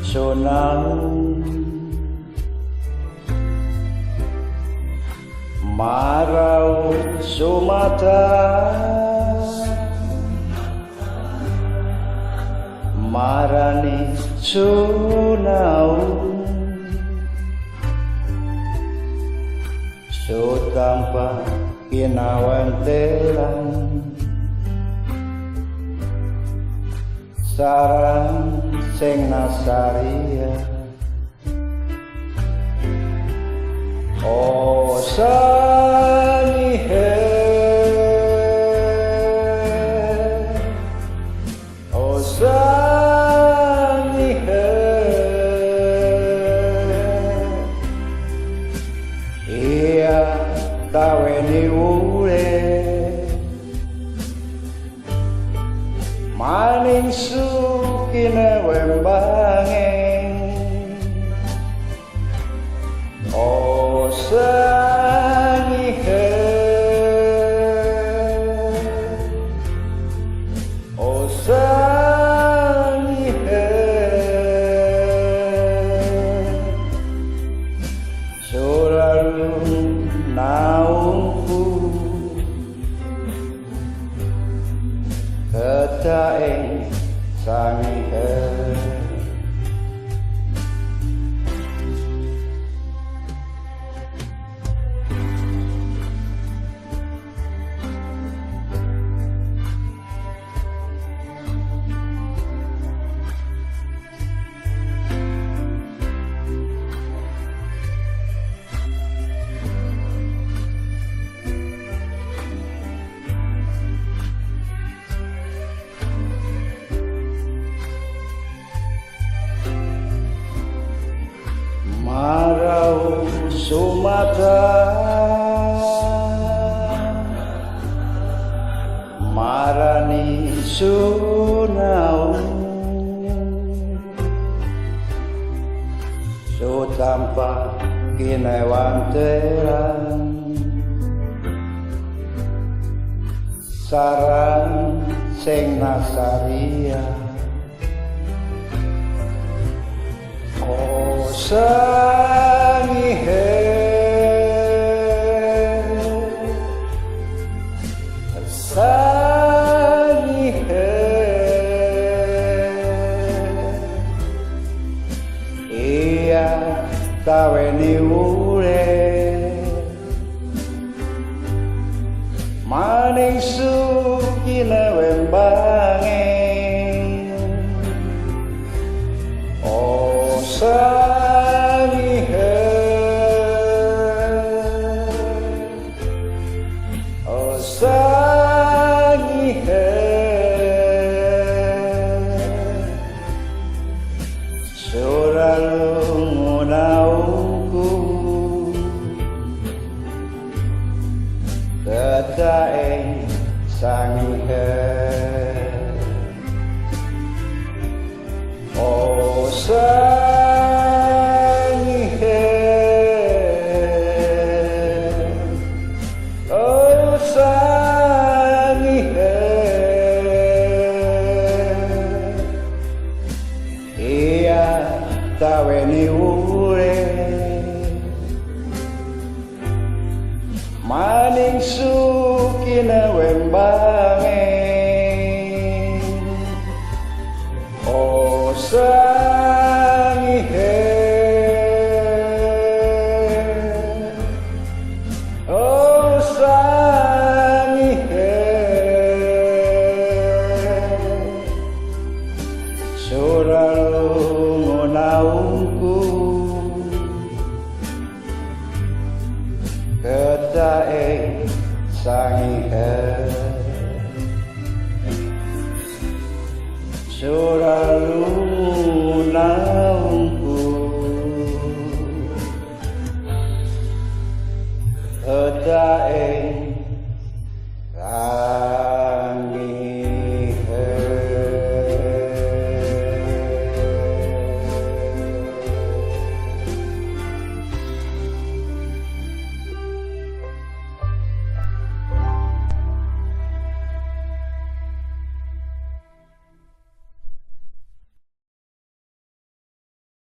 sonang marau sumata marani sunau so tanpa kinawantelan sarang sing nasaria o sanihe o sanihe ia taweni ure maning sukine wembangeng o sangihe o sangihe selalu naungku ketaeng sangihe marau sumata marani sunau so tanpa kinewantelan sarang sing nasaria o sangihe sangihe ia taweni ure maning sukine wembangeng o sangihe o sangihe selalu ngunauku ketaeng sangihe o sangihe o sangihe ia taweni ure maning sukine wembangeng o sangihe o sangihe selalu ngunauku ketaeng sangihe selalu ngunauku ketaeng